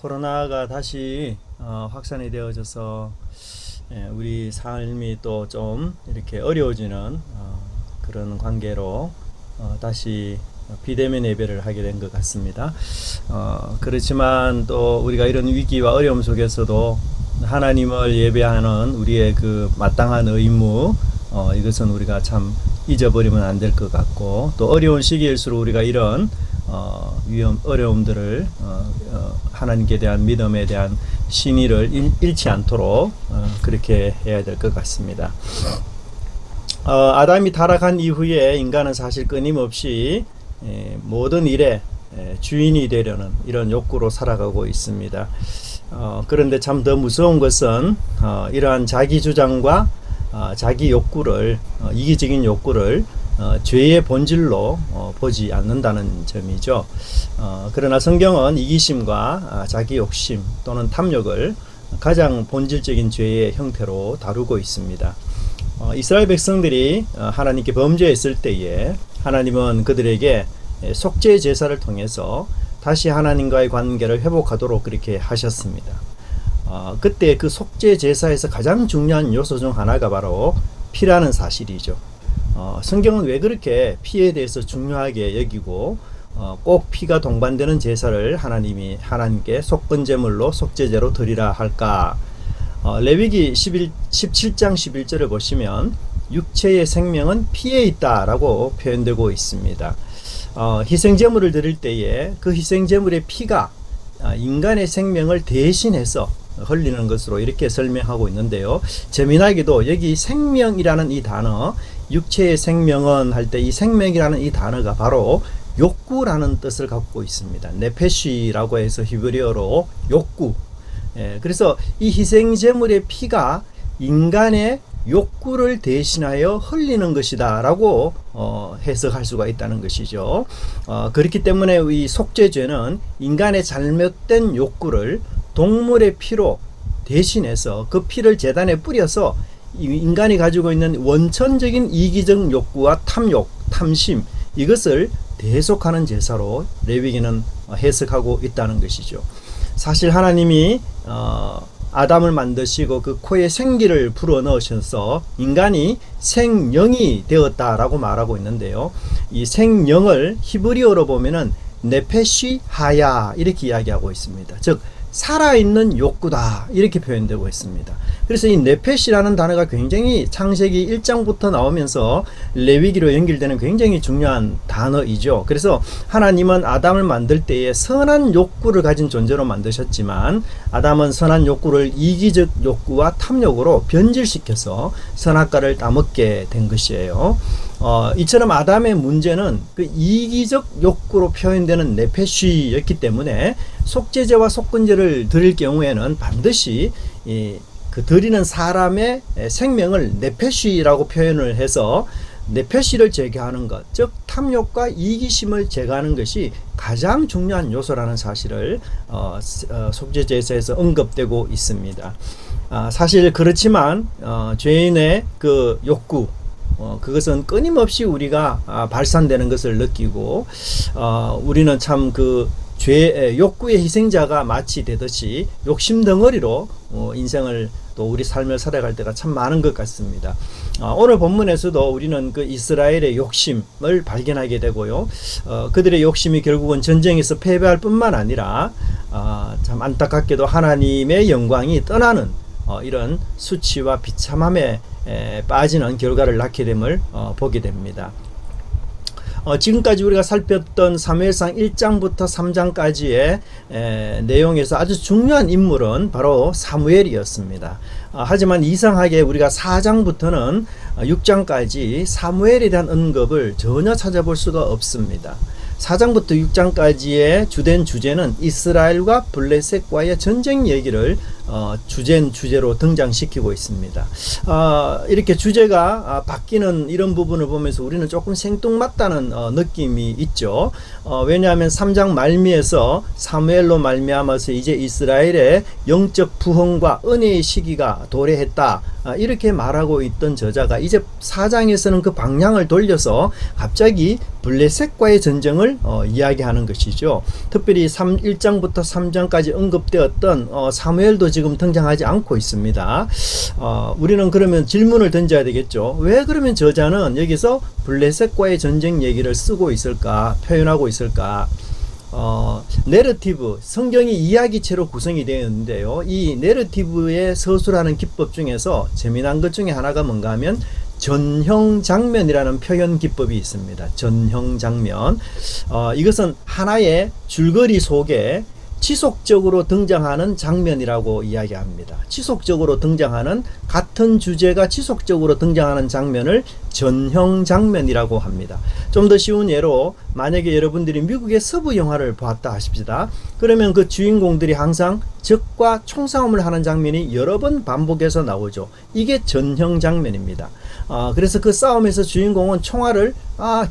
코로나가 다시 확산이 되어져서 우리 삶이 또 좀 이렇게 어려워지는 그런 관계로 다시 비대면 예배를 하게 된 것 같습니다. 그렇지만 또 우리가 이런 위기와 어려움 속에서도 하나님을 예배하는 우리의 그 마땅한 의무, 이것은 우리가 참 잊어버리면 안 될 것 같고, 또 어려운 시기일수록 우리가 이런 어려움들을 하나님께 대한 믿음에 대한 신의를 잃지 않도록 그렇게 해야 될 것 같습니다. 아담이 타락한 이후에 인간은 사실 끊임없이 모든 일에 주인이 되려는 이런 욕구로 살아가고 있습니다. 그런데 참 더 무서운 것은 이러한 자기 주장과 자기 욕구를, 이기적인 욕구를 죄의 본질로 보지 않는다는 점이죠. 그러나 성경은 이기심과 자기 욕심 또는 탐욕을 가장 본질적인 죄의 형태로 다루고 있습니다. 이스라엘 백성들이 하나님께 범죄했을 때에 하나님은 그들에게 속죄 제사를 통해서 다시 하나님과의 관계를 회복하도록 그렇게 하셨습니다. 그때 그 속죄 제사에서 가장 중요한 요소 중 하나가 바로 피라는 사실이죠. 성경은 왜 그렇게 피에 대해서 중요하게 여기고 꼭 피가 동반되는 제사를 하나님께 속건제물로 속죄제로 드리라 할까? 레위기 17장 11절을 보시면 육체의 생명은 피에 있다라고 표현되고 있습니다. 희생제물을 드릴 때에 그 희생제물의 피가 인간의 생명을 대신해서 흘리는 것으로 이렇게 설명하고 있는데요. 재미나게도 여기 생명이라는 이 단어, 육체의 생명은 할 때 이 생명이라는 이 단어가 바로 욕구라는 뜻을 갖고 있습니다. 네페시라고 해서 히브리어로 욕구. 그래서 이 희생제물의 피가 인간의 욕구를 대신하여 흘리는 것이다 라고 해석할 수가 있다는 것이죠. 그렇기 때문에 이 속죄죄는 인간의 잘못된 욕구를 동물의 피로 대신해서 그 피를 제단에 뿌려서 인간이 가지고 있는 원천적인 이기적 욕구와 탐욕, 탐심, 이것을 대속하는 제사로 레위기는 해석하고 있다는 것이죠. 사실 하나님이 아담을 만드시고 그 코에 생기를 불어넣으셔서 인간이 생명이 되었다라고 말하고 있는데요. 이 생명을 히브리어로 보면은 네페시 하야 이렇게 이야기하고 있습니다. 즉 살아있는 욕구다 이렇게 표현되고 있습니다. 그래서 이 네페시라는 단어가 굉장히 창세기 1장부터 나오면서 레위기로 연결되는 굉장히 중요한 단어이죠. 그래서 하나님은 아담을 만들 때에 선한 욕구를 가진 존재로 만드셨지만 아담은 선한 욕구를 이기적 욕구와 탐욕으로 변질시켜서 선악과를 따먹게 된 것이에요. 이처럼 아담의 문제는 그 이기적 욕구로 표현되는 네페시였기 때문에 속죄제와 속건제를 드릴 경우에는 반드시 그 드리는 사람의 생명을 네페시라고 표현을 해서 네페시를 제거하는 것, 즉 탐욕과 이기심을 제거하는 것이 가장 중요한 요소라는 사실을 속죄제에서 언급되고 있습니다. 사실 그렇지만 죄인의 그 욕구, 그것은 끊임없이 우리가 발산되는 것을 느끼고 우리는 참 그 욕구의 희생자가 마치 되듯이 욕심 덩어리로 인생을 또 우리 삶을 살아갈 때가 참 많은 것 같습니다. 오늘 본문에서도 우리는 그 이스라엘의 욕심을 발견하게 되고요. 그들의 욕심이 결국은 전쟁에서 패배할 뿐만 아니라 참 안타깝게도 하나님의 영광이 떠나는 이런 수치와 비참함에 빠지는 결과를 낳게 됨을 보게 됩니다. 지금까지 우리가 살폈던 사무엘상 1장부터 3장까지의 내용에서 아주 중요한 인물은 바로 사무엘이었습니다. 하지만 이상하게 우리가 4장부터는 6장까지 사무엘에 대한 언급을 전혀 찾아볼 수가 없습니다. 4장부터 6장까지의 주된 주제는 이스라엘과 블레셋과의 전쟁 얘기를 주제로 등장시키고 있습니다. 이렇게 주제가 바뀌는 이런 부분을 보면서 우리는 조금 생뚱맞다는 느낌이 있죠. 왜냐하면 3장 말미에서 사무엘로 말미암아서 이제 이스라엘의 영적 부흥과 은혜의 시기가 도래했다, 이렇게 말하고 있던 저자가 이제 4장에서는 그 방향을 돌려서 갑자기 블레셋과의 전쟁을 이야기하는 것이죠. 특별히 1장부터 3장까지 언급되었던 사무엘도 지금 등장하지 않고 있습니다. 우리는 그러면 질문을 던져야 되겠죠. 왜 그러면 저자는 여기서 블레셋과의 전쟁 얘기를 쓰고 있을까, 표현하고 있을까? 내러티브, 성경이 이야기체로 구성이 되어 있는데요. 이 내러티브의 서술하는 기법 중에서 재미난 것 중에 하나가 뭔가 하면 전형 장면이라는 표현 기법이 있습니다. 전형 장면. 이것은 하나의 줄거리 속에 지속적으로 등장하는 장면이라고 이야기합니다. 지속적으로 등장하는, 같은 주제가 지속적으로 등장하는 장면을 전형 장면이라고 합니다. 좀 더 쉬운 예로, 만약에 여러분들이 미국의 서부 영화를 보았다 하십시다. 그러면 그 주인공들이 항상 적과 총싸움을 하는 장면이 여러 번 반복해서 나오죠. 이게 전형 장면입니다. 그래서 그 싸움에서 주인공은 총알을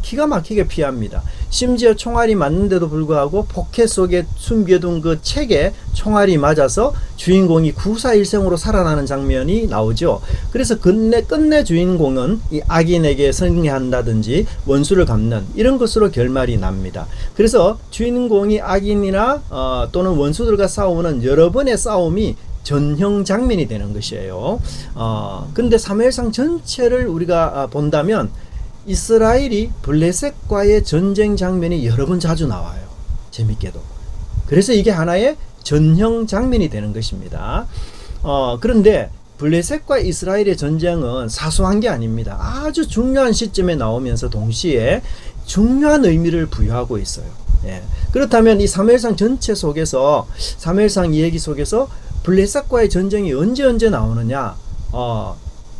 기가 막히게 피합니다. 심지어 총알이 맞는데도 불구하고 포켓 속에 숨겨둔 그 책에 총알이 맞아서 주인공이 구사일생으로 살아나는 장면이 나오죠. 그래서 끝내 주인공은 이 악인에게 승리한다든지 원수를 갚는 이런 것으로 결말이 납니다. 그래서 주인공이 악인이나 또는 원수들과 싸우는 여러 번의 싸움이 전형 장면이 되는 것이에요. 근데 사무엘상 전체를 우리가 본다면 이스라엘이 블레셋과의 전쟁 장면이 여러 번 자주 나와요. 재밌게도. 그래서 이게 하나의 전형 장면이 되는 것입니다. 그런데 블레셋과 이스라엘의 전쟁은 사소한 게 아닙니다. 아주 중요한 시점에 나오면서 동시에 중요한 의미를 부여하고 있어요. 예. 그렇다면 이 사무엘상 전체 속에서, 사무엘상 이야기 속에서 블레셋과의 전쟁이 언제 나오느냐?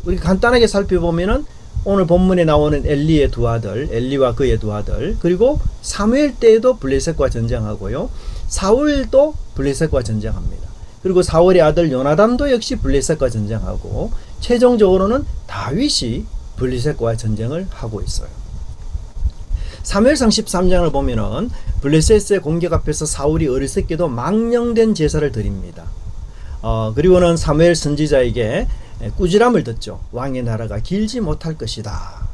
우리 간단하게 살펴보면은 오늘 본문에 나오는 엘리의 두 아들, 엘리와 그의 두 아들, 그리고 사무엘 때에도 블레셋과 전쟁하고요. 사울도 블레셋과 전쟁합니다. 그리고 사울의 아들 요나단도 역시 블레셋과 전쟁하고, 최종적으로는 다윗이 블레셋과 전쟁을 하고 있어요. 사무엘상 13장을 보면은 블레셋의 공격 앞에서 사울이 어리석게도 망령된 제사를 드립니다. 그리고는 사무엘 선지자에게 꾸지람을 듣죠. 왕의 나라가 길지 못할 것이다.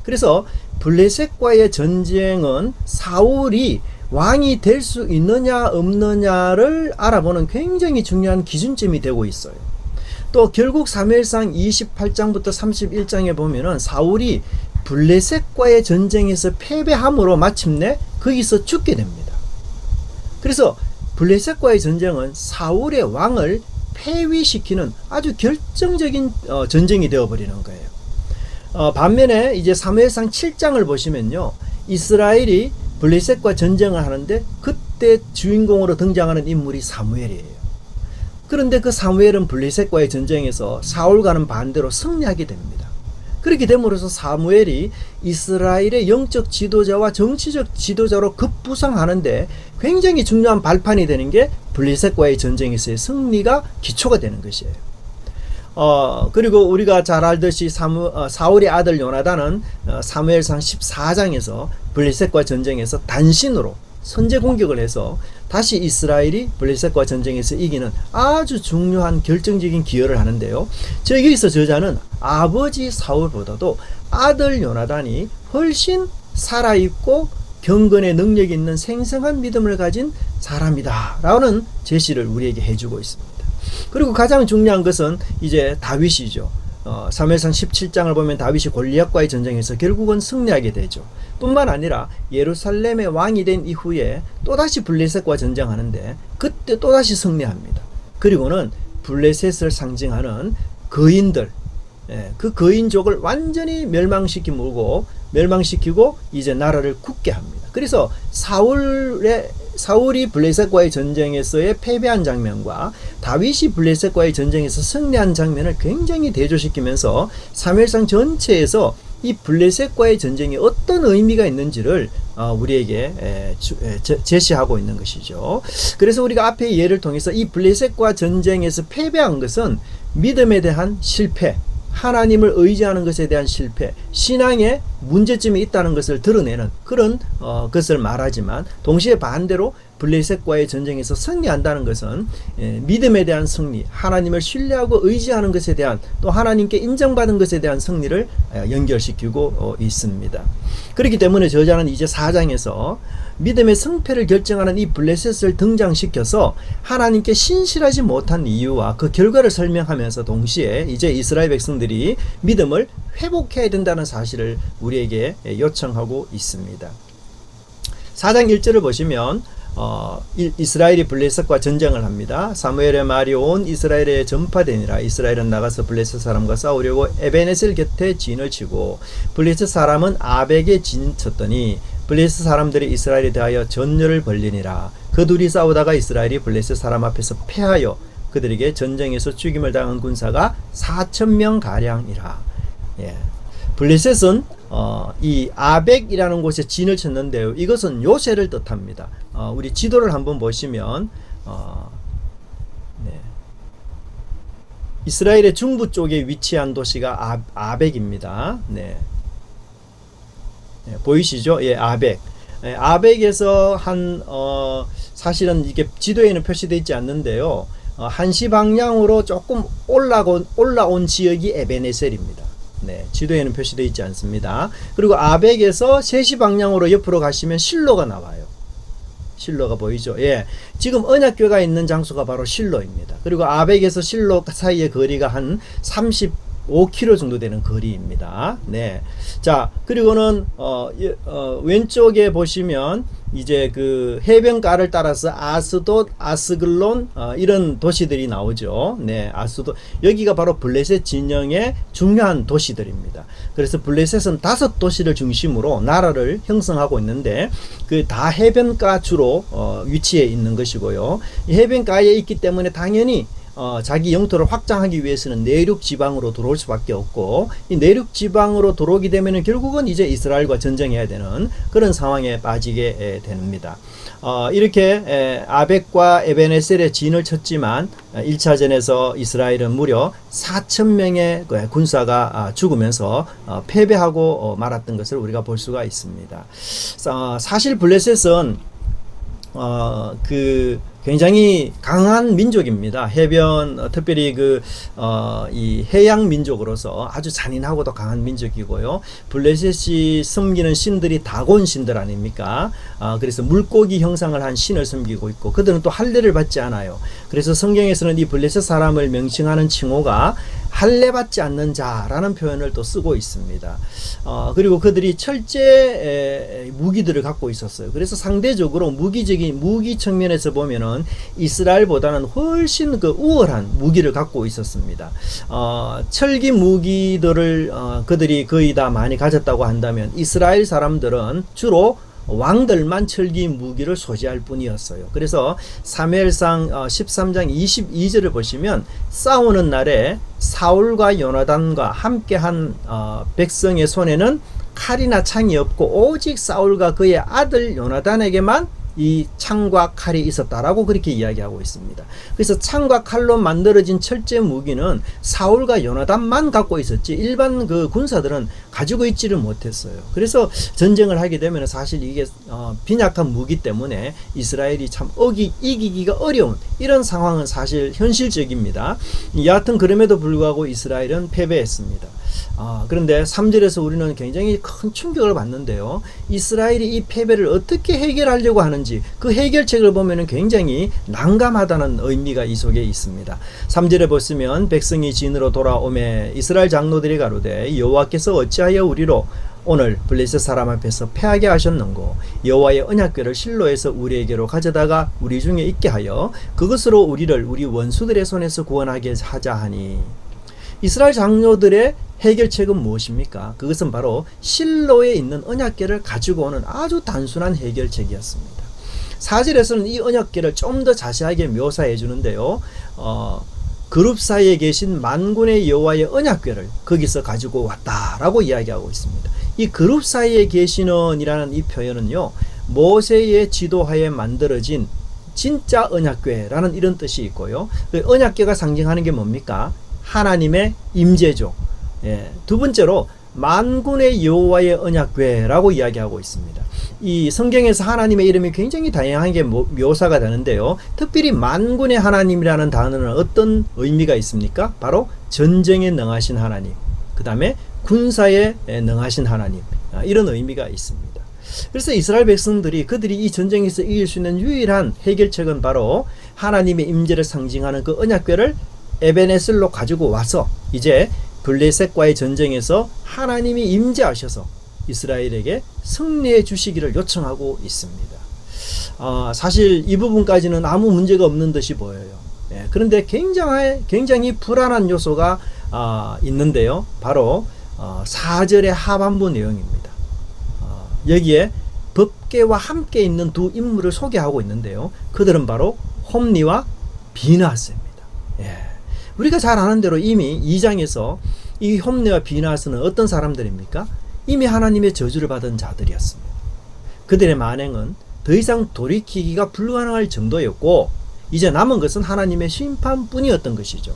그래서 블레셋과의 전쟁은 사울이 왕이 될 수 있느냐 없느냐를 알아보는 굉장히 중요한 기준점이 되고 있어요. 또 결국 사무엘상 28장부터 31장에 보면은 사울이 블레셋과의 전쟁에서 패배함으로 마침내 거기서 죽게 됩니다. 그래서 블레셋과의 전쟁은 사울의 왕을 폐위시키는 아주 결정적인 전쟁이 되어버리는 거예요. 반면에 이제 사무엘상 7장을 보시면요, 이스라엘이 블레셋과 전쟁을 하는데 그때 주인공으로 등장하는 인물이 사무엘이에요. 그런데 그 사무엘은 블레셋과의 전쟁에서 사울과는 반대로 승리하게 됩니다. 그렇게 됨으로써 사무엘이 이스라엘의 영적 지도자와 정치적 지도자로 급부상하는데 굉장히 중요한 발판이 되는 게 블레셋과의 전쟁에서의 승리가 기초가 되는 것이에요. 그리고 우리가 잘 알듯이 사울의 아들 요나단은 사무엘상 14장에서 블레셋과 전쟁에서 단신으로 선제 공격을 해서 다시 이스라엘이 블레셋과 전쟁에서 이기는 아주 중요한 결정적인 기여를 하는데요. 여기서 저자는 아버지 사울보다도 아들 요나단이 훨씬 살아있고 경건의 능력이 있는 생생한 믿음을 가진 사람이다 라는 제시를 우리에게 해주고 있습니다. 그리고 가장 중요한 것은 이제 다윗이죠. 사무엘상 17장을 보면 다윗이 골리앗과의 전쟁에서 결국은 승리하게 되죠. 뿐만 아니라 예루살렘의 왕이 된 이후에 또다시 블레셋과 전쟁하는데 그때 또다시 승리합니다. 그리고는 블레셋을 상징하는 거인들, 그 거인족을 완전히 멸망시키고 이제 나라를 굳게 합니다. 그래서 사울이 블레셋과의 전쟁에서의 패배한 장면과 다윗이 블레셋과의 전쟁에서 승리한 장면을 굉장히 대조시키면서 사무엘상 전체에서 이 블레셋과의 전쟁이 어떤 의미가 있는지를 우리에게 제시하고 있는 것이죠. 그래서 우리가 앞의 예를 통해서 이 블레셋과 전쟁에서 패배한 것은 믿음에 대한 실패, 하나님을 의지하는 것에 대한 실패, 신앙에 문제점이 있다는 것을 드러내는 그런 것을 말하지만, 동시에 반대로 블레셋과의 전쟁에서 승리한다는 것은 믿음에 대한 승리, 하나님을 신뢰하고 의지하는 것에 대한, 또 하나님께 인정받은 것에 대한 승리를 연결시키고 있습니다. 그렇기 때문에 저자는 이제 4장에서 믿음의 승패를 결정하는 이 블레셋을 등장시켜서 하나님께 신실하지 못한 이유와 그 결과를 설명하면서 동시에 이제 이스라엘 백성들이 믿음을 회복해야 된다는 사실을 우리에게 요청하고 있습니다. 4장 1절을 보시면 이스라엘이 블레셋과 전쟁을 합니다. 사무엘의 말이 온 이스라엘에 전파되니라. 이스라엘은 나가서 블레셋 사람과 싸우려고 에베네셀 곁에 진을 치고 블레셋 사람은 아벡에 진쳤더니 블레셋 사람들이 이스라엘에 대하여 전열을 벌리니라. 그 둘이 싸우다가 이스라엘이 블레셋 사람 앞에서 패하여 그들에게 전쟁에서 죽임을 당한 군사가 4,000명 가량이라. 블레셋은 이 아벡이라는 곳에 진을 쳤는데요. 이것은 요새를 뜻합니다. 우리 지도를 한번 보시면 이스라엘의 중부 쪽에 위치한 도시가 아벡입니다. 보이시죠? 아벡. 아벡에서 사실은 이게 지도에는 표시되어 있지 않는데요. 한시 방향으로 조금 올라온 지역이 에베네셀입니다. 지도에는 표시되어 있지 않습니다. 그리고 아벡에서 3시 방향으로 옆으로 가시면 실로가 나와요. 실로가 보이죠? 지금 언약궤가 있는 장소가 바로 실로입니다. 그리고 아벡에서 실로 사이의 거리가 한 35km 정도 되는 거리입니다. 자, 그리고는 왼쪽에 보시면 이제 그 해변가를 따라서 아스돗, 아스글론 이런 도시들이 나오죠. 아스돗, 여기가 바로 블레셋 진영의 중요한 도시들입니다. 그래서 블레셋은 5도시를 중심으로 나라를 형성하고 있는데 그 다 해변가 주로 위치해 있는 것이고요. 이 해변가에 있기 때문에 당연히 자기 영토를 확장하기 위해서는 내륙 지방으로 들어올 수밖에 없고, 이 내륙 지방으로 들어오게 되면 결국은 이제 이스라엘과 전쟁해야 되는 그런 상황에 빠지게 됩니다. 이렇게 아벡과 에베네셀에 진을 쳤지만 1차전에서 이스라엘은 무려 4,000명의 군사가 죽으면서 패배하고 말았던 것을 우리가 볼 수가 있습니다. 사실 블레셋은 굉장히 강한 민족입니다. 해변, 특별히 이 해양 민족으로서 아주 잔인하고도 강한 민족이고요. 블레셋이 섬기는 신들이 다곤 신들 아닙니까? 그래서 물고기 형상을 한 신을 섬기고 있고, 그들은 또 할례를 받지 않아요. 그래서 성경에서는 이 블레셋 사람을 명칭하는 칭호가 할례받지 않는 자라는 표현을 또 쓰고 있습니다. 그리고 그들이 철제 무기들을 갖고 있었어요. 그래서 상대적으로 무기 측면에서 보면은 이스라엘보다는 훨씬 우월한 무기를 갖고 있었습니다. 철기 무기들을 그들이 거의 다 많이 가졌다고 한다면 이스라엘 사람들은 주로 왕들만 철기 무기를 소지할 뿐이었어요. 그래서 사무엘상 13장 22절을 보시면 싸우는 날에 사울과 요나단과 함께한 백성의 손에는 칼이나 창이 없고 오직 사울과 그의 아들 요나단에게만 이 창과 칼이 있었다라고 그렇게 이야기하고 있습니다. 그래서 창과 칼로 만들어진 철제 무기는 사울과 요나단만 갖고 있었지 일반 군사들은 가지고 있지를 못했어요. 그래서 전쟁을 하게 되면 사실 이게 빈약한 무기 때문에 이스라엘이 참 이기기가 어려운 이런 상황은 사실 현실적입니다. 여하튼 그럼에도 불구하고 이스라엘은 패배했습니다. 그런데 3절에서 우리는 굉장히 큰 충격을 받는데요. 이스라엘이 이 패배를 어떻게 해결하려고 하는지 그 해결책을 보면 굉장히 난감하다는 의미가 이 속에 있습니다. 3절에 보시면 백성이 진으로 돌아오매 이스라엘 장로들이 가로되 여호와께서 어찌하여 우리로 오늘 블레셋 사람 앞에서 패하게 하셨는고 여호와의 언약궤를 실로에서 우리에게로 가져다가 우리 중에 있게 하여 그것으로 우리를 우리 원수들의 손에서 구원하게 하자 하니, 이스라엘 장로들의 해결책은 무엇입니까? 그것은 바로 실로에 있는 언약궤를 가지고 오는 아주 단순한 해결책이었습니다. 4절에서는 이 언약궤를 좀 더 자세하게 묘사해 주는데요. 그룹 사이에 계신 만군의 여호와의 언약궤를 거기서 가지고 왔다라고 이야기하고 있습니다. 이 그룹 사이에 계시는 이라는 이 표현은요, 모세의 지도하에 만들어진 진짜 언약궤라는 이런 뜻이 있고요. 그 언약궤가 상징하는 게 뭡니까? 하나님의 임재죠. 두 번째로 만군의 여호와의 언약궤라고 이야기하고 있습니다. 이 성경에서 하나님의 이름이 굉장히 다양하게 묘사가 되는데요. 특별히 만군의 하나님이라는 단어는 어떤 의미가 있습니까? 바로 전쟁에 능하신 하나님, 그 다음에 군사에 능하신 하나님, 이런 의미가 있습니다. 그래서 이스라엘 백성들이 그들이 이 전쟁에서 이길 수 있는 유일한 해결책은 바로 하나님의 임재를 상징하는 그 언약궤를 에베네셀로 가지고 와서 이제 블레셋과의 전쟁에서 하나님이 임재하셔서 이스라엘에게 승리해 주시기를 요청하고 있습니다. 사실 이 부분까지는 아무 문제가 없는 듯이 보여요. 그런데 굉장히 불안한 요소가 있는데요. 바로 4절의 하반부 내용입니다. 여기에 법궤와 함께 있는 두 인물을 소개하고 있는데요. 그들은 바로 홈리와 비나스입니다. 우리가 잘 아는 대로 이미 2장에서 이 홈리와 비나스는 어떤 사람들입니까? 이미 하나님의 저주를 받은 자들이었습니다. 그들의 만행은 더 이상 돌이키기가 불가능할 정도였고 이제 남은 것은 하나님의 심판뿐이었던 것이죠.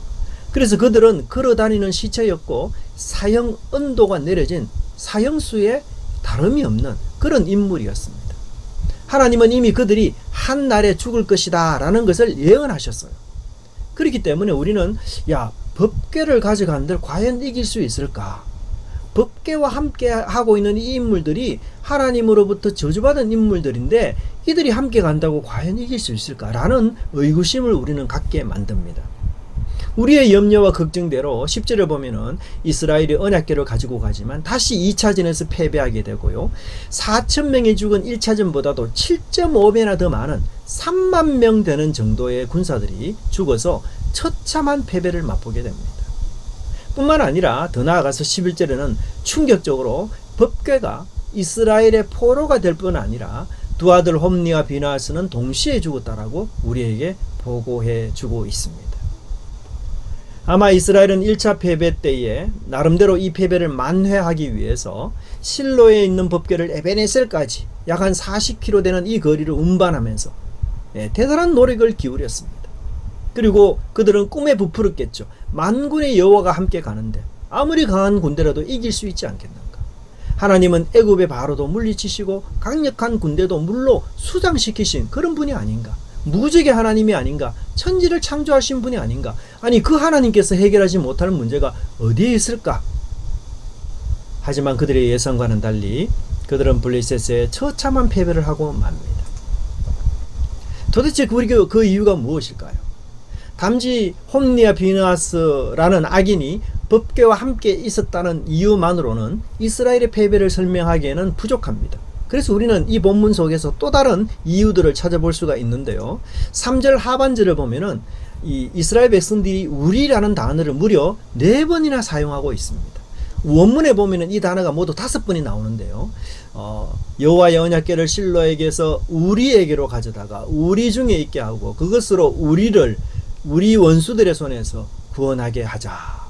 그래서 그들은 걸어다니는 시체였고 사형 언도가 내려진 사형수에 다름이 없는 그런 인물이었습니다. 하나님은 이미 그들이 한 날에 죽을 것이다 라는 것을 예언하셨어요. 그렇기 때문에 우리는 법궤를 가져간들 과연 이길 수 있을까? 법궤와 함께 하고 있는 이 인물들이 하나님으로부터 저주받은 인물들인데 이들이 함께 간다고 과연 이길 수 있을까라는 의구심을 우리는 갖게 만듭니다. 우리의 염려와 걱정대로 10절을 보면은 이스라엘이 언약궤를 가지고 가지만 다시 2차전에서 패배하게 되고요. 4,000명이 죽은 1차전보다도 7.5배나 더 많은 3만 명 되는 정도의 군사들이 죽어서 처참한 패배를 맛보게 됩니다. 뿐만 아니라 더 나아가서 11절에는 충격적으로 법궤가 이스라엘의 포로가 될 뿐 아니라 두 아들 홈리와 비나스는 동시에 죽었다라고 우리에게 보고해 주고 있습니다. 아마 이스라엘은 1차 패배 때에 나름대로 이 패배를 만회하기 위해서 실로에 있는 법궤를 에베네셀까지 약 한 40km 되는 이 거리를 운반하면서 대단한 노력을 기울였습니다. 그리고 그들은 꿈에 부풀었겠죠. 만군의 여호와가 함께 가는데 아무리 강한 군대라도 이길 수 있지 않겠는가. 하나님은 애굽의 바로도 물리치시고 강력한 군대도 물로 수장시키신 그런 분이 아닌가. 무적의 하나님이 아닌가. 천지를 창조하신 분이 아닌가. 아니 그 하나님께서 해결하지 못할 문제가 어디에 있을까. 하지만 그들의 예상과는 달리 그들은 블레셋에 처참한 패배를 하고 맙니다. 도대체 그 이유가 무엇일까요? 단지 홈리와 비나스라는 악인이 법궤와 함께 있었다는 이유만으로는 이스라엘의 패배를 설명하기에는 부족합니다. 그래서 우리는 이 본문 속에서 또 다른 이유들을 찾아볼 수가 있는데요. 3절 하반절을 보면은 이 이스라엘 백성들이 우리라는 단어를 무려 4번이나 사용하고 있습니다. 원문에 보면은 이 단어가 모두 5번이 나오는데요. 여호와의 언약궤를 실로에게서 우리에게로 가져다가 우리 중에 있게 하고 그것으로 우리 원수들의 손에서 구원하게 하자.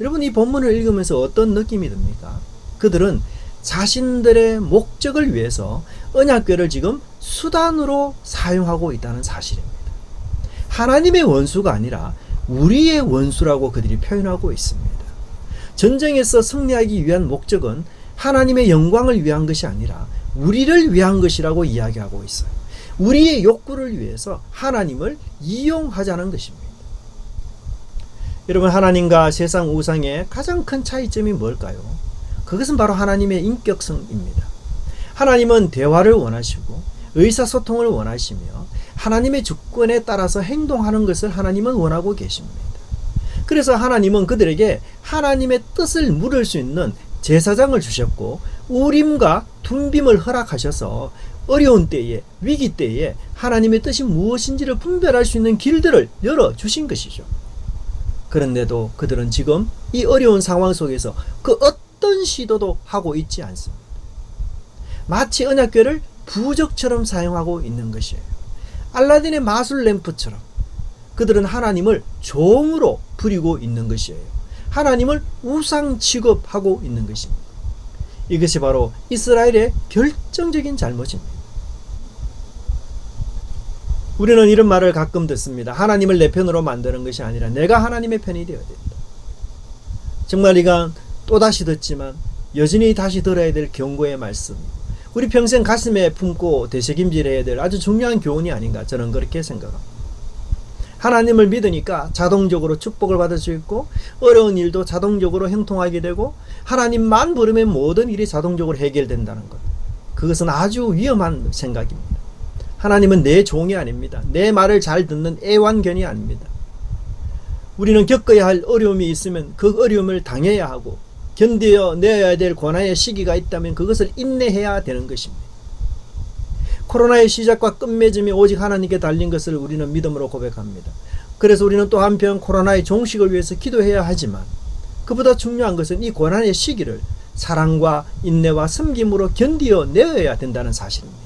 여러분 이 본문을 읽으면서 어떤 느낌이 듭니까? 그들은 자신들의 목적을 위해서 언약궤를 지금 수단으로 사용하고 있다는 사실입니다. 하나님의 원수가 아니라 우리의 원수라고 그들이 표현하고 있습니다. 전쟁에서 승리하기 위한 목적은 하나님의 영광을 위한 것이 아니라 우리를 위한 것이라고 이야기하고 있어요. 우리의 욕구를 위해서 하나님을 이용하자는 것입니다. 여러분 하나님과 세상 우상의 가장 큰 차이점이 뭘까요? 그것은 바로 하나님의 인격성입니다. 하나님은 대화를 원하시고 의사소통을 원하시며 하나님의 주권에 따라서 행동하는 것을 하나님은 원하고 계십니다. 그래서 하나님은 그들에게 하나님의 뜻을 물을 수 있는 제사장을 주셨고 우림과 툼빔을 허락하셔서 어려운 때에 위기 때에 하나님의 뜻이 무엇인지를 분별할 수 있는 길들을 열어주신 것이죠. 그런데도 그들은 지금 이 어려운 상황 속에서 그 어떤 시도도 하고 있지 않습니다. 마치 언약궤를 부적처럼 사용하고 있는 것이에요. 알라딘의 마술 램프처럼 그들은 하나님을 종으로 부리고 있는 것이에요. 하나님을 우상 취급하고 있는 것입니다. 이것이 바로 이스라엘의 결정적인 잘못입니다. 우리는 이런 말을 가끔 듣습니다. 하나님을 내 편으로 만드는 것이 아니라 내가 하나님의 편이 되어야 된다. 정말 이건 또다시 듣지만 여전히 다시 들어야 될 경고의 말씀. 우리 평생 가슴에 품고 되새김질해야 될 아주 중요한 교훈이 아닌가, 저는 그렇게 생각합니다. 하나님을 믿으니까 자동적으로 축복을 받을 수 있고 어려운 일도 자동적으로 형통하게 되고 하나님만 부르면 모든 일이 자동적으로 해결된다는 것, 그것은 아주 위험한 생각입니다. 하나님은 내 종이 아닙니다. 내 말을 잘 듣는 애완견이 아닙니다. 우리는 겪어야 할 어려움이 있으면 그 어려움을 당해야 하고 견뎌내야 될 고난의 시기가 있다면 그것을 인내해야 되는 것입니다. 코로나의 시작과 끝맺음이 오직 하나님께 달린 것을 우리는 믿음으로 고백합니다. 그래서 우리는 또 한편 코로나의 종식을 위해서 기도해야 하지만 그보다 중요한 것은 이 고난의 시기를 사랑과 인내와 섬김으로 견뎌내야 된다는 사실입니다.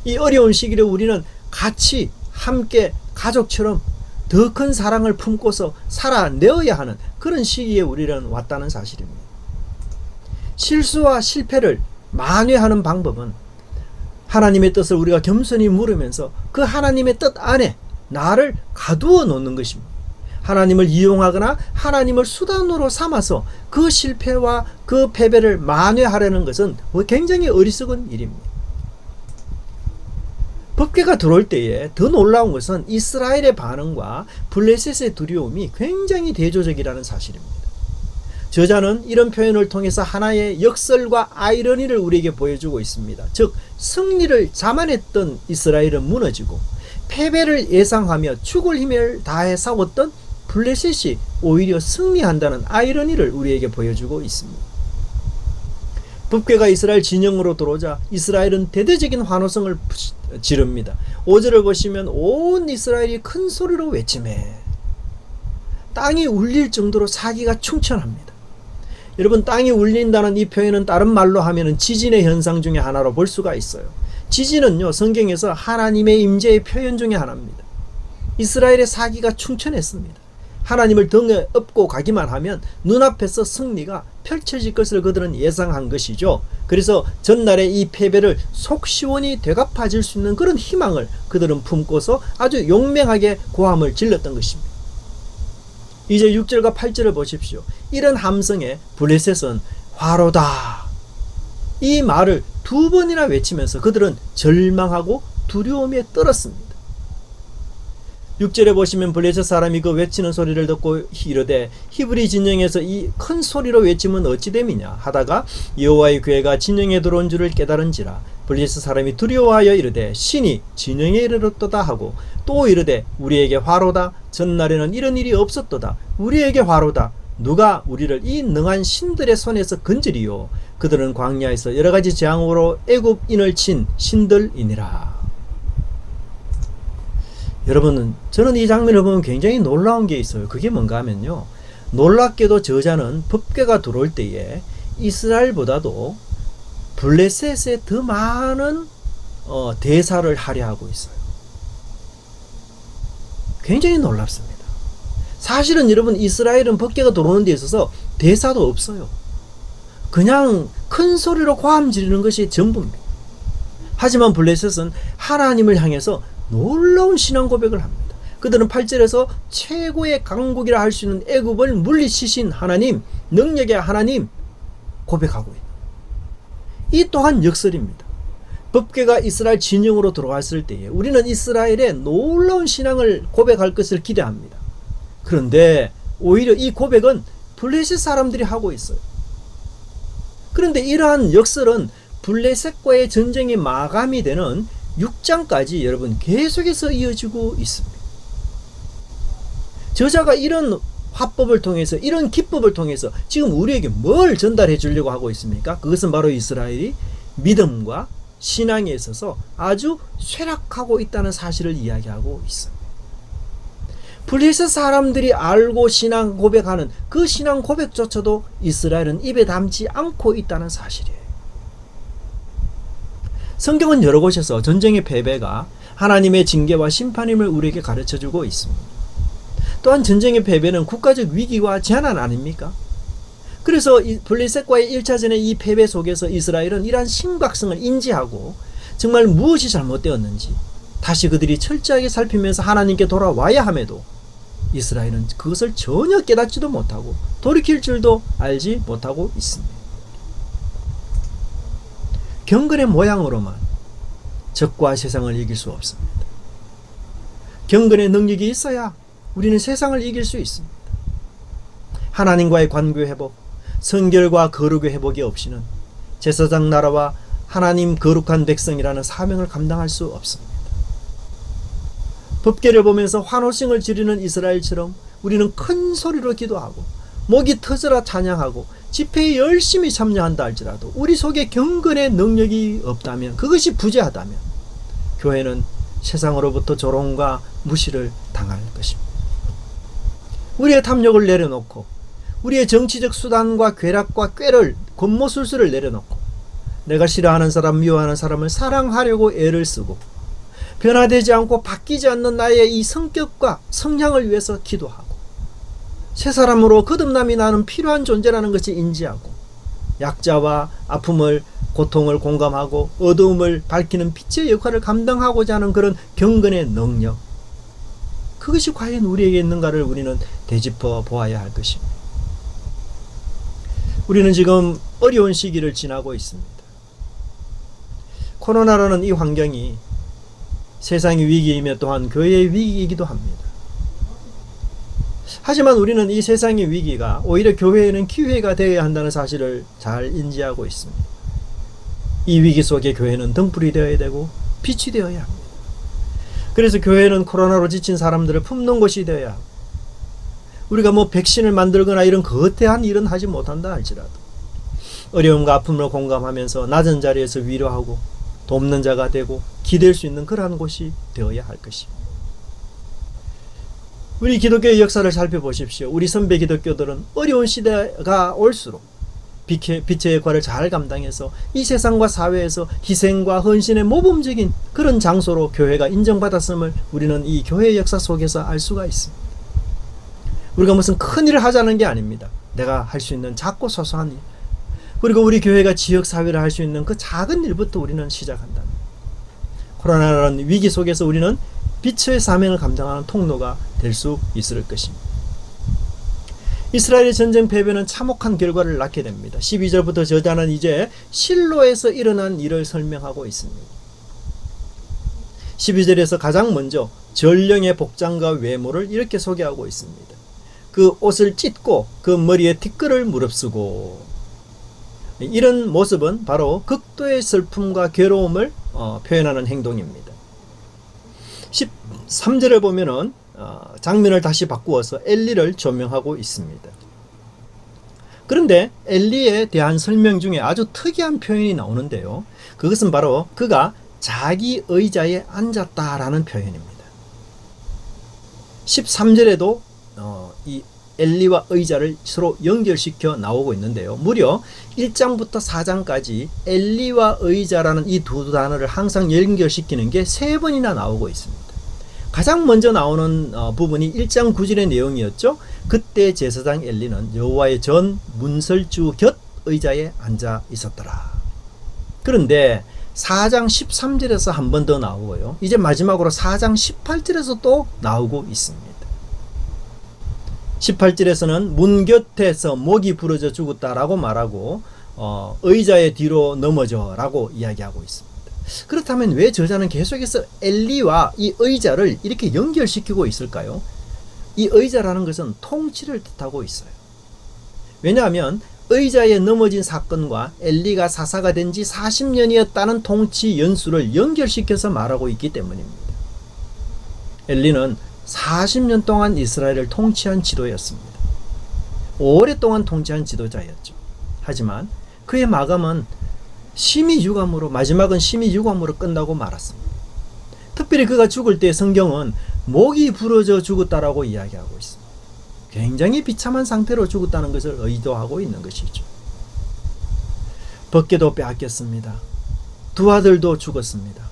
이 어려운 시기를 우리는 같이 함께 가족처럼 더 큰 사랑을 품고서 살아내어야 하는 그런 시기에 우리는 왔다는 사실입니다. 실수와 실패를 만회하는 방법은 하나님의 뜻을 우리가 겸손히 물으면서 그 하나님의 뜻 안에 나를 가두어 놓는 것입니다. 하나님을 이용하거나 하나님을 수단으로 삼아서 그 실패와 그 패배를 만회하려는 것은 굉장히 어리석은 일입니다. 법궤가 들어올 때에 더 놀라운 것은 이스라엘의 반응과 블레셋의 두려움이 굉장히 대조적이라는 사실입니다. 저자는 이런 표현을 통해서 하나의 역설과 아이러니를 우리에게 보여주고 있습니다. 즉 승리를 자만했던 이스라엘은 무너지고 패배를 예상하며 죽을 힘을 다해 싸웠던 블레셋이 오히려 승리한다는 아이러니를 우리에게 보여주고 있습니다. 법궤가 이스라엘 진영으로 들어오자 이스라엘은 대대적인 환호성을 지릅니다. 5절을 보시면 온 이스라엘이 큰 소리로 외치매 땅이 울릴 정도로 사기가 충천합니다. 여러분, 땅이 울린다는 이 표현은 다른 말로 하면 지진의 현상 중에 하나로 볼 수가 있어요. 지진은요, 성경에서 하나님의 임재의 표현 중에 하나입니다. 이스라엘의 사기가 충천했습니다. 하나님을 등에 업고 가기만 하면 눈앞에서 승리가 펼쳐질 것을 그들은 예상한 것이죠. 그래서 전날의 이 패배를 속 시원히 되갚아질 수 있는 그런 희망을 그들은 품고서 아주 용맹하게 고함을 질렀던 것입니다. 이제 6절과 8절을 보십시오. 이런 함성에 블레셋은 화로다, 이 말을 두 번이나 외치면서 그들은 절망하고 두려움에 떨었습니다. 6절에 보시면 블레셋 사람이 그 외치는 소리를 듣고 이르되 히브리 진영에서 이 큰 소리로 외치면 어찌 됨이냐 하다가 여호와의 괴가 진영에 들어온 줄을 깨달은지라 블레셋 사람이 두려워하여 이르되 신이 진영에 이르렀도다 하고 또 이르되 우리에게 화로다, 전날에는 이런 일이 없었도다, 우리에게 화로다, 누가 우리를 이 능한 신들의 손에서 건지리요, 그들은 광야에서 여러가지 재앙으로 애굽인을 친 신들이니라. 여러분, 저는 이 장면을 보면 굉장히 놀라운 게 있어요. 그게 뭔가 하면요, 놀랍게도 저자는 법궤가 들어올 때에 이스라엘보다도 블레셋에 더 많은 대사를 하려 하고 있어요. 굉장히 놀랍습니다. 사실은 여러분, 이스라엘은 법궤가 들어오는 데 있어서 대사도 없어요. 그냥 큰 소리로 고함 지르는 것이 전부입니다. 하지만 블레셋은 하나님을 향해서 놀라운 신앙 고백을 합니다. 그들은 8절에서 최고의 강국이라 할 수 있는 애굽을 물리치신 하나님, 능력의 하나님 고백하고 있다. 이 또한 역설입니다. 법궤가 이스라엘 진영으로 들어왔을 때에 우리는 이스라엘의 놀라운 신앙을 고백할 것을 기대합니다. 그런데 오히려 이 고백은 블레셋 사람들이 하고 있어요. 그런데 이러한 역설은 블레셋과의 전쟁이 마감이 되는 6장까지 여러분 계속해서 이어지고 있습니다. 저자가 이런 화법을 통해서, 이런 기법을 통해서 지금 우리에게 뭘 전달해 주려고 하고 있습니까? 그것은 바로 이스라엘이 믿음과 신앙에 있어서 아주 쇠락하고 있다는 사실을 이야기하고 있습니다. 블레셋 사람들이 알고 신앙 고백하는 그 신앙 고백조차도 이스라엘은 입에 담지 않고 있다는 사실이에요. 성경은 여러 곳에서 전쟁의 패배가 하나님의 징계와 심판임을 우리에게 가르쳐주고 있습니다. 또한 전쟁의 패배는 국가적 위기와 재난 아닙니까? 그래서 블레셋과의 1차전의 이 패배 속에서 이스라엘은 이러한 심각성을 인지하고 정말 무엇이 잘못되었는지 다시 그들이 철저하게 살피면서 하나님께 돌아와야 함에도 이스라엘은 그것을 전혀 깨닫지도 못하고 돌이킬 줄도 알지 못하고 있습니다. 경건의 모양으로만 적과 세상을 이길 수 없습니다. 경건의 능력이 있어야 우리는 세상을 이길 수 있습니다. 하나님과의 관계 회복, 성결과 거룩의 회복이 없이는 제사장 나라와 하나님 거룩한 백성이라는 사명을 감당할 수 없습니다. 법궤를 보면서 환호성을 지르는 이스라엘처럼 우리는 큰 소리로 기도하고 목이 터져라 찬양하고 집회에 열심히 참여한다 할지라도 우리 속에 경건의 능력이 없다면, 그것이 부재하다면 교회는 세상으로부터 조롱과 무시를 당할 것입니다. 우리의 탐욕을 내려놓고 우리의 정치적 수단과 쾌락과 꾀를, 권모술수를 내려놓고 내가 싫어하는 사람, 미워하는 사람을 사랑하려고 애를 쓰고 변화되지 않고 바뀌지 않는 나의 이 성격과 성향을 위해서 기도하고 새 사람으로 거듭남이 나는 필요한 존재라는 것을 인지하고 약자와 아픔을, 고통을 공감하고 어두움을 밝히는 빛의 역할을 감당하고자 하는 그런 경건의 능력, 그것이 과연 우리에게 있는가를 우리는 되짚어 보아야 할 것입니다. 우리는 지금 어려운 시기를 지나고 있습니다. 코로나라는 이 환경이 세상의 위기이며 또한 교회의 위기이기도 합니다. 하지만 우리는 이 세상의 위기가 오히려 교회에는 기회가 되어야 한다는 사실을 잘 인지하고 있습니다. 이 위기 속에 교회는 등불이 되어야 되고 빛이 되어야 합니다. 그래서 교회는 코로나로 지친 사람들을 품는 곳이 되어야 하고, 우리가 백신을 만들거나 이런 거대한 일은 하지 못한다 할지라도 어려움과 아픔을 공감하면서 낮은 자리에서 위로하고 돕는 자가 되고 기댈 수 있는 그러한 곳이 되어야 할 것입니다. 우리 기독교의 역사를 살펴보십시오. 우리 선배 기독교들은 어려운 시대가 올수록 빛의 역할을 잘 감당해서 이 세상과 사회에서 희생과 헌신의 모범적인 그런 장소로 교회가 인정받았음을 우리는 이 교회의 역사 속에서 알 수가 있습니다. 우리가 무슨 큰 일을 하자는 게 아닙니다. 내가 할 수 있는 작고 소소한 일, 그리고 우리 교회가 지역사회를 할 수 있는 그 작은 일부터 우리는 시작한다. 코로나라는 위기 속에서 우리는 빛의 사명을 감당하는 통로가 될 수 있을 것입니다. 이스라엘의 전쟁 패배는 참혹한 결과를 낳게 됩니다. 12절부터 저자는 이제 실로에서 일어난 일을 설명하고 있습니다. 12절에서 가장 먼저 전령의 복장과 외모를 이렇게 소개하고 있습니다. 그 옷을 찢고 그 머리에 티끌을 무릅쓰고, 이런 모습은 바로 극도의 슬픔과 괴로움을 표현하는 행동입니다. 13절을 보면은 장면을 다시 바꾸어서 엘리를 조명하고 있습니다. 그런데 엘리에 대한 설명 중에 아주 특이한 표현이 나오는데요. 그것은 바로 그가 자기 의자에 앉았다라는 표현입니다. 13절에도 이 엘리와 의자를 서로 연결시켜 나오고 있는데요. 무려 1장부터 4장까지 엘리와 의자라는 이 두 단어를 항상 연결시키는 게 3번이나 나오고 있습니다. 가장 먼저 나오는 부분이 1장 9절의 내용이었죠. 그때 제사장 엘리는 여호와의 전 문설주 곁 의자에 앉아 있었더라. 그런데 4장 13절에서 한 번 더 나오고요. 이제 마지막으로 4장 18절에서 또 나오고 있습니다. 18절에서는 문 곁에서 목이 부러져 죽었다라고 말하고 의자의 뒤로 넘어져 라고 이야기하고 있습니다. 그렇다면 왜 저자는 계속해서 엘리와 이 의자를 이렇게 연결시키고 있을까요? 이 의자라는 것은 통치를 뜻하고 있어요. 왜냐하면 의자에 넘어진 사건과 엘리가 사사가 된 지 40년이었다는 통치 연수를 연결시켜서 말하고 있기 때문입니다. 엘리는 40년 동안 이스라엘을 통치한 지도였습니다. 오랫동안 통치한 지도자였죠. 하지만 그의 마감은 심히 유감으로, 마지막은 심히 유감으로 끝나고 말았습니다. 특별히 그가 죽을 때 성경은 목이 부러져 죽었다라고 이야기하고 있습니다. 굉장히 비참한 상태로 죽었다는 것을 의도하고 있는 것이죠. 벗개도 빼앗겼습니다. 두 아들도 죽었습니다.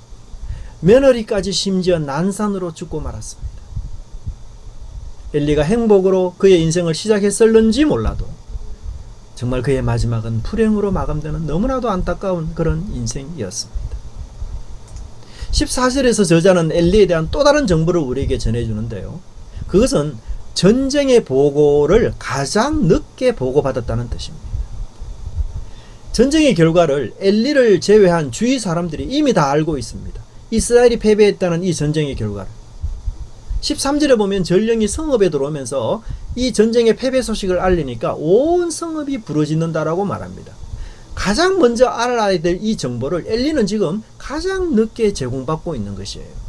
며느리까지 심지어 난산으로 죽고 말았습니다. 엘리가 행복으로 그의 인생을 시작했을는지 몰라도 정말 그의 마지막은 불행으로 마감되는 너무나도 안타까운 그런 인생이었습니다. 14절에서 저자는 엘리에 대한 또 다른 정보를 우리에게 전해주는데요. 그것은 전쟁의 보고를 가장 늦게 보고받았다는 뜻입니다. 전쟁의 결과를 엘리를 제외한 주위 사람들이 이미 다 알고 있습니다. 이스라엘이 패배했다는 이 전쟁의 결과를. 13절에 보면 전령이 성읍에 들어오면서 이 전쟁의 패배 소식을 알리니까 온 성읍이 부르짖는다라고 말합니다. 가장 먼저 알아야 될 이 정보를 엘리는 지금 가장 늦게 제공받고 있는 것이에요.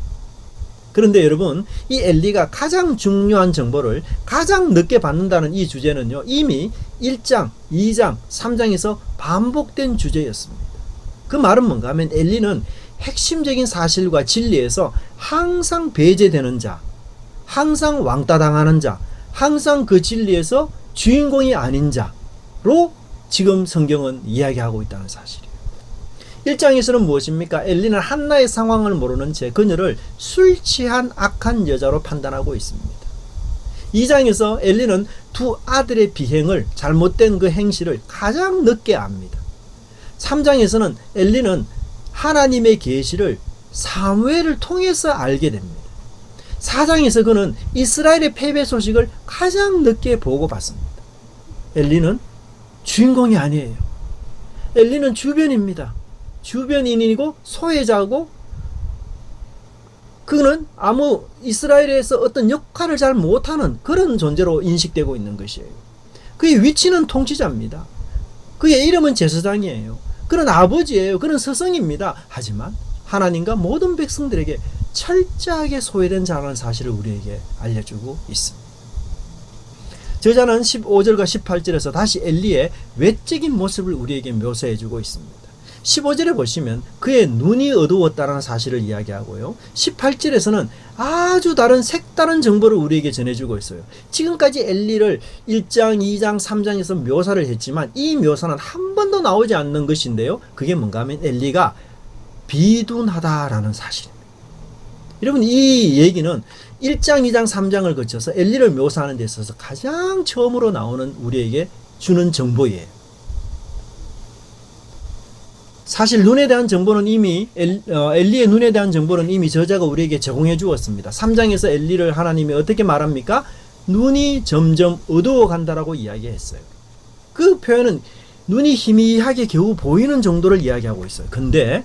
그런데 여러분, 이 엘리가 가장 중요한 정보를 가장 늦게 받는다는 이 주제는요, 이미 1장, 2장, 3장에서 반복된 주제였습니다. 그 말은 뭔가 하면 엘리는 핵심적인 사실과 진리에서 항상 배제되는 자, 항상 왕따당하는 자, 항상 그 진리에서 주인공이 아닌 자로 지금 성경은 이야기하고 있다는 사실이에요. 1장에서는 무엇입니까? 엘리는 한나의 상황을 모르는 채 그녀를 술 취한 악한 여자로 판단하고 있습니다. 2장에서 엘리는 두 아들의 비행을, 잘못된 그 행실을 가장 늦게 압니다. 3장에서는 엘리는 하나님의 계시를 사무엘을 통해서 알게 됩니다. 4장에서 그는 이스라엘의 패배 소식을 가장 늦게 보고받습니다. 엘리는 주인공이 아니에요. 엘리는 주변입니다. 주변인이고 소외자고, 그는 아무 이스라엘에서 어떤 역할을 잘 못하는 그런 존재로 인식되고 있는 것이에요. 그의 위치는 통치자입니다. 그의 이름은 제사장이에요. 그는 아버지예요. 그는 스승입니다. 하지만 하나님과 모든 백성들에게 철저하게 소외된 자라는 사실을 우리에게 알려주고 있습니다. 저자는 15절과 18절에서 다시 엘리의 외적인 모습을 우리에게 묘사해주고 있습니다. 15절에 보시면 그의 눈이 어두웠다는 사실을 이야기하고요. 18절에서는 아주 다른 색다른 정보를 우리에게 전해주고 있어요. 지금까지 엘리를 1장, 2장, 3장에서 묘사를 했지만 이 묘사는 한 번도 나오지 않는 것인데요. 그게 뭔가 하면 엘리가 비둔하다라는 사실입니다. 여러분, 이 얘기는 1장, 2장, 3장을 거쳐서 엘리를 묘사하는 데 있어서 가장 처음으로 나오는 우리에게 주는 정보예요. 사실 눈에 대한 정보는 이미 엘리의 눈에 대한 정보는 이미 저자가 우리에게 제공해 주었습니다. 3장에서 엘리를 하나님이 어떻게 말합니까? 눈이 점점 어두워 간다라고 이야기했어요. 그 표현은 눈이 희미하게 겨우 보이는 정도를 이야기하고 있어요. 근데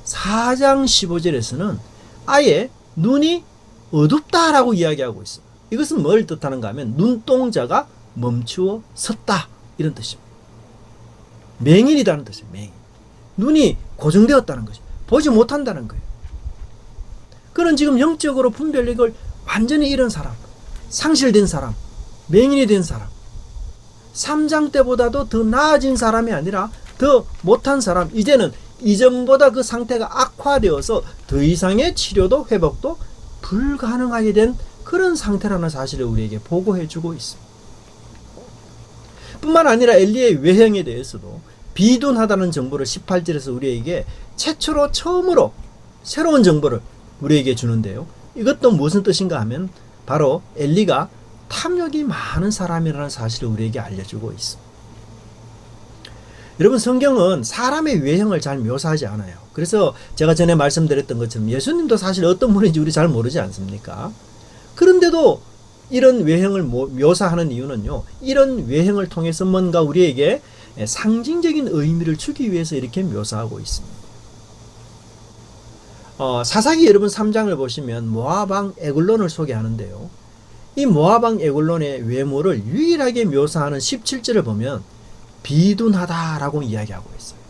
4장 15절에서는 아예 눈이 어둡다라고 이야기하고 있어요. 이것은 뭘 뜻하는가 하면 눈동자가 멈추어 섰다, 이런 뜻입니다. 맹인이라는 뜻이에요. 맹인. 눈이 고정되었다는 거죠. 보지 못한다는 거예요. 그는 지금 영적으로 분별력을 완전히 잃은 사람, 상실된 사람, 맹인이 된 사람, 3장 때보다도 더 나아진 사람이 아니라 더 못한 사람, 이제는 이전보다 그 상태가 악화되어서 더 이상의 치료도 회복도 불가능하게 된 그런 상태라는 사실을 우리에게 보고해주고 있습니다. 뿐만 아니라 엘리의 외형에 대해서도 비둔하다는 정보를 18절에서 우리에게 최초로 처음으로 새로운 정보를 우리에게 주는데요. 이것도 무슨 뜻인가 하면 바로 엘리가 탐욕이 많은 사람이라는 사실을 우리에게 알려주고 있습니다. 여러분, 성경은 사람의 외형을 잘 묘사하지 않아요. 그래서 제가 전에 말씀드렸던 것처럼 예수님도 사실 어떤 분인지 우리 잘 모르지 않습니까? 그런데도 이런 외형을 묘사하는 이유는요, 이런 외형을 통해서 뭔가 우리에게 상징적인 의미를 주기 위해서 이렇게 묘사하고 있습니다. 사사기 여러분 3장을 보시면 모압 왕 에글론을 소개하는데요. 이 모압 왕 에글론의 외모를 유일하게 묘사하는 17절을 보면 비둔하다라고 이야기하고 있어요.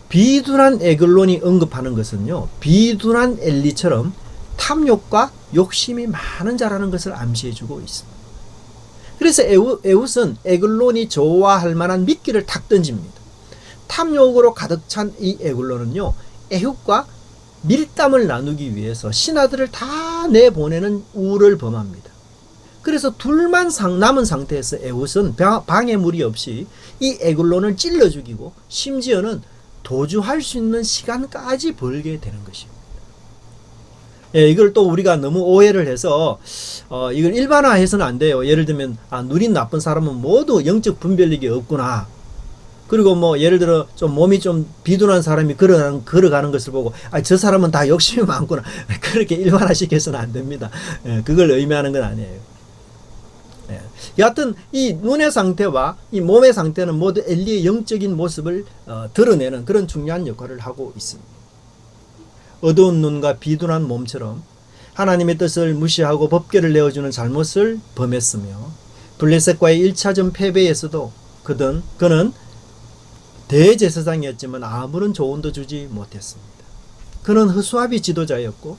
비둔한 에글론이 언급하는 것은요, 비둔한 엘리처럼 탐욕과 욕심이 많은 자라는 것을 암시해주고 있습니다. 그래서 에훗은 에글론이 좋아할 만한 미끼를 탁 던집니다. 탐욕으로 가득 찬 이 에글론은요, 에훗과 밀담을 나누기 위해서 신하들을 다 내보내는 우를 범합니다. 그래서 둘만 남은 상태에서 에훗은 방해물이 없이 이 에글론을 찔러 죽이고 심지어는 도주할 수 있는 시간까지 벌게 되는 것입니다. 예, 이걸 또 우리가 너무 오해를 해서 이걸 일반화해서는 안 돼요. 예를 들면 눈이 나쁜 사람은 모두 영적 분별력이 없구나. 그리고 뭐 예를 들어 좀 몸이 좀 비둔한 사람이 걸어가는 것을 보고 저 사람은 다 욕심이 많구나. 그렇게 일반화시켜서는 안 됩니다. 예, 그걸 의미하는 건 아니에요. 예. 여하튼 이 눈의 상태와 이 몸의 상태는 모두 엘리의 영적인 모습을 드러내는 그런 중요한 역할을 하고 있습니다. 어두운 눈과 비둔한 몸처럼 하나님의 뜻을 무시하고 법궤를 내어주는 잘못을 범했으며 블레셋과의 1차전 패배에서도 그는 대제사장이었지만 아무런 조언도 주지 못했습니다. 그는 허수아비 지도자였고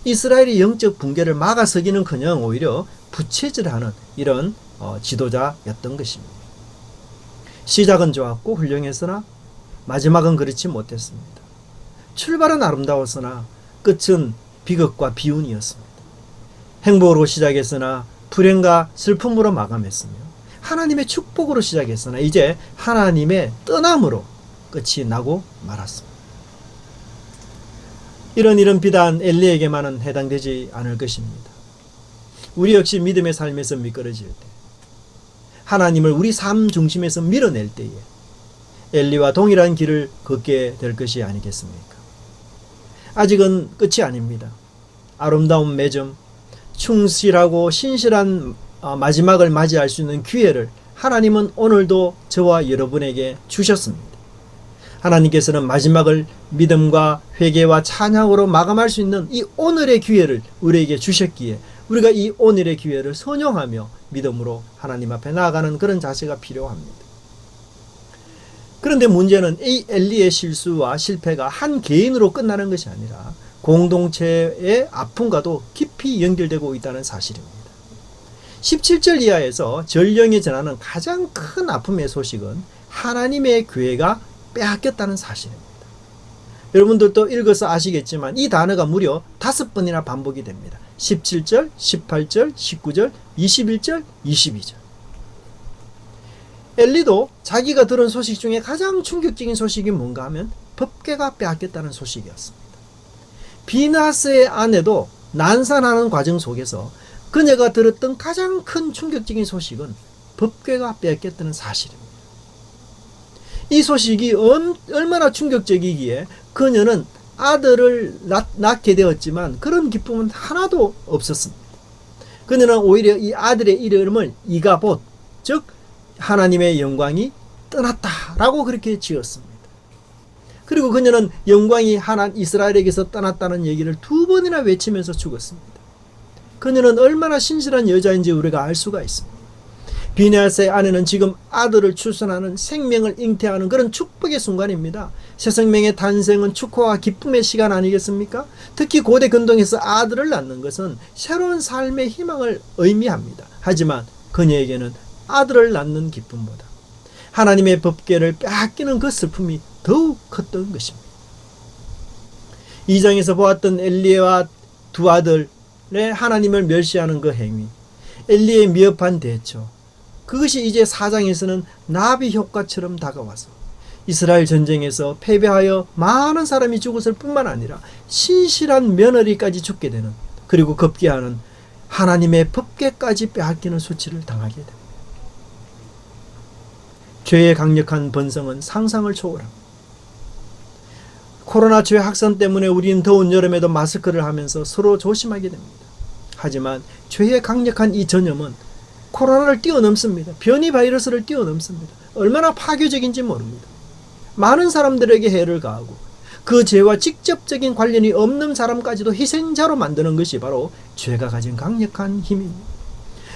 이스라엘의 영적 붕괴를 막아서기는커녕 오히려 부채질하는 이런 지도자였던 것입니다. 시작은 좋았고 훌륭했으나 마지막은 그렇지 못했습니다. 출발은 아름다웠으나 끝은 비극과 비운이었습니다. 행복으로 시작했으나 불행과 슬픔으로 마감했으며 하나님의 축복으로 시작했으나 이제 하나님의 떠남으로 끝이 나고 말았습니다. 이런 일은 비단 엘리에게만은 해당되지 않을 것입니다. 우리 역시 믿음의 삶에서 미끄러질 때, 하나님을 우리 삶 중심에서 밀어낼 때에 엘리와 동일한 길을 걷게 될 것이 아니겠습니까? 아직은 끝이 아닙니다. 아름다운 매점, 충실하고 신실한 마지막을 맞이할 수 있는 기회를 하나님은 오늘도 저와 여러분에게 주셨습니다. 하나님께서는 마지막을 믿음과 회개와 찬양으로 마감할 수 있는 이 오늘의 기회를 우리에게 주셨기에 우리가 이 오늘의 기회를 선용하며 믿음으로 하나님 앞에 나아가는 그런 자세가 필요합니다. 그런데 문제는 이 엘리의 실수와 실패가 한 개인으로 끝나는 것이 아니라 공동체의 아픔과도 깊이 연결되고 있다는 사실입니다. 17절 이하에서 전령이 전하는 가장 큰 아픔의 소식은 하나님의 교회가 빼앗겼다는 사실입니다. 여러분들도 읽어서 아시겠지만 이 단어가 무려 5번이나 반복이 됩니다. 17절, 18절, 19절, 21절, 22절. 엘리도 자기가 들은 소식 중에 가장 충격적인 소식이 뭔가 하면 법궤가 빼앗겼다는 소식이었습니다. 비나스의 아내도 난산하는 과정 속에서 그녀가 들었던 가장 큰 충격적인 소식은 법궤가 빼앗겼다는 사실입니다. 이 소식이 얼마나 충격적이기에 그녀는 아들을 낳게 되었지만 그런 기쁨은 하나도 없었습니다. 그녀는 오히려 이 아들의 이름을 이가봇, 즉 하나님의 영광이 떠났다라고 그렇게 지었습니다. 그리고 그녀는 영광이 이스라엘에게서 떠났다는 얘기를 2번이나 외치면서 죽었습니다. 그녀는 얼마나 신실한 여자인지 우리가 알 수가 있습니다. 비네아스의 아내는 지금 아들을 출산하는 생명을 잉태하는 그런 축복의 순간입니다. 새 생명의 탄생은 축복과 기쁨의 시간 아니겠습니까? 특히 고대 근동에서 아들을 낳는 것은 새로운 삶의 희망을 의미합니다. 하지만 그녀에게는 아들을 낳는 기쁨보다 하나님의 법궤를 빼앗기는 그 슬픔이 더욱 컸던 것입니다. 2장에서 보았던 엘리와 두 아들의 하나님을 멸시하는 그 행위, 엘리의 미흡한 대처, 그것이 이제 4장에서는 나비 효과처럼 다가와서 이스라엘 전쟁에서 패배하여 많은 사람이 죽었을 뿐만 아니라 신실한 며느리까지 죽게 되는, 그리고 급기야는 하나님의 법궤까지 빼앗기는 수치를 당하게 됩니다. 죄의 강력한 번성은 상상을 초월합니다. 코로나 죄 확산 때문에 우리는 더운 여름에도 마스크를 하면서 서로 조심하게 됩니다. 하지만 죄의 강력한 이 전염은 코로나를 뛰어넘습니다. 변이 바이러스를 뛰어넘습니다. 얼마나 파괴적인지 모릅니다. 많은 사람들에게 해를 가하고 그 죄와 직접적인 관련이 없는 사람까지도 희생자로 만드는 것이 바로 죄가 가진 강력한 힘입니다.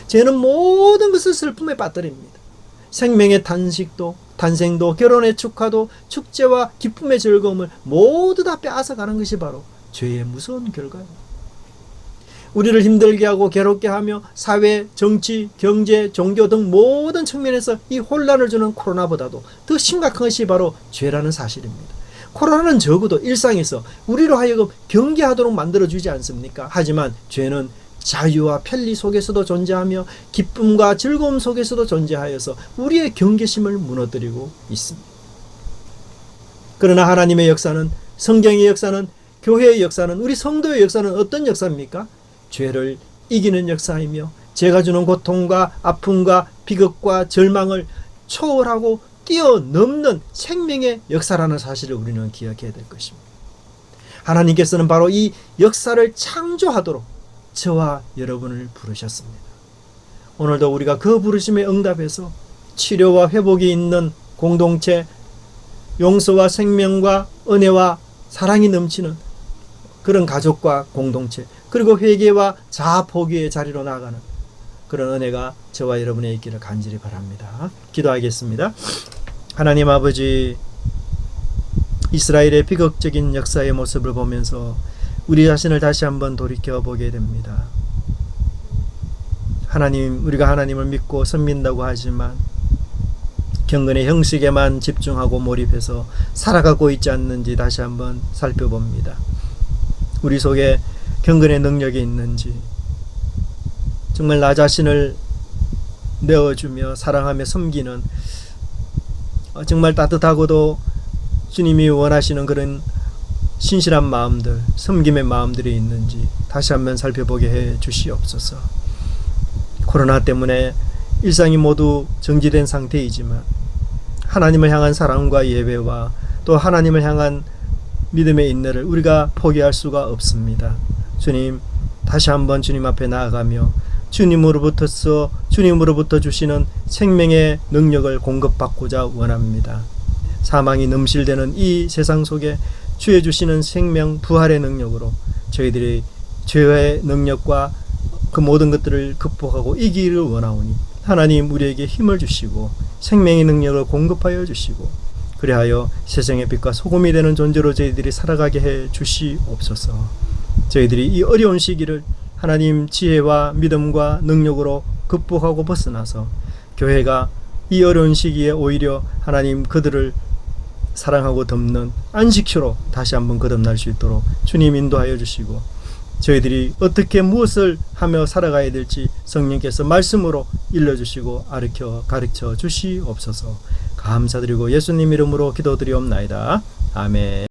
죄는 모든 것을 슬픔에 빠뜨립니다. 생명의 탄생도 결혼의 축하도 축제와 기쁨의 즐거움을 모두 다 빼앗아가는 것이 바로 죄의 무서운 결과입니다. 우리를 힘들게 하고 괴롭게 하며 사회, 정치, 경제, 종교 등 모든 측면에서 이 혼란을 주는 코로나보다도 더 심각한 것이 바로 죄라는 사실입니다. 코로나는 적어도 일상에서 우리로 하여금 경계하도록 만들어주지 않습니까? 하지만 죄는 자유와 편리 속에서도 존재하며 기쁨과 즐거움 속에서도 존재하여서 우리의 경계심을 무너뜨리고 있습니다. 그러나 하나님의 역사는, 성경의 역사는, 교회의 역사는, 우리 성도의 역사는 어떤 역사입니까? 죄를 이기는 역사이며 죄가 주는 고통과 아픔과 비극과 절망을 초월하고 뛰어넘는 생명의 역사라는 사실을 우리는 기억해야 될 것입니다. 하나님께서는 바로 이 역사를 창조하도록 저와 여러분을 부르셨습니다. 오늘도 우리가 그 부르심에 응답해서 치료와 회복이 있는 공동체, 용서와 생명과 은혜와 사랑이 넘치는 그런 가족과 공동체, 그리고 회개와 자아 포기의 자리로 나아가는 그런 은혜가 저와 여러분의 있기를 간절히 바랍니다. 기도하겠습니다. 하나님 아버지, 이스라엘의 비극적인 역사의 모습을 보면서 우리 자신을 다시 한번 돌이켜보게 됩니다. 하나님, 우리가 하나님을 믿고 섬긴다고 하지만 경건의 형식에만 집중하고 몰입해서 살아가고 있지 않는지 다시 한번 살펴봅니다. 우리 속에 경건의 능력이 있는지, 정말 나 자신을 내어주며 사랑하며 섬기는 정말 따뜻하고도 주님이 원하시는 그런 신실한 마음들, 섬김의 마음들이 있는지 다시 한번 살펴보게 해 주시옵소서. 코로나 때문에 일상이 모두 정지된 상태이지만 하나님을 향한 사랑과 예배와 또 하나님을 향한 믿음의 인내를 우리가 포기할 수가 없습니다. 주님, 다시 한번 주님 앞에 나아가며 주님으로부터 주시는 생명의 능력을 공급받고자 원합니다. 사망이 넘실대는 이 세상 속에 주의 주시는 생명 부활의 능력으로 저희들이 죄의 능력과 그 모든 것들을 극복하고 이기기를 원하오니 하나님 우리에게 힘을 주시고 생명의 능력을 공급하여 주시고 그리하여 세상의 빛과 소금이 되는 존재로 저희들이 살아가게 해 주시옵소서. 저희들이 이 어려운 시기를 하나님 지혜와 믿음과 능력으로 극복하고 벗어나서 교회가 이 어려운 시기에 오히려 하나님 그들을 사랑하고 덮는 안식처로 다시 한번 거듭날 수 있도록 주님 인도하여 주시고 저희들이 어떻게 무엇을 하며 살아가야 될지 성령께서 말씀으로 일러주시고 가르쳐 주시옵소서. 감사드리고 예수님 이름으로 기도드리옵나이다. 아멘.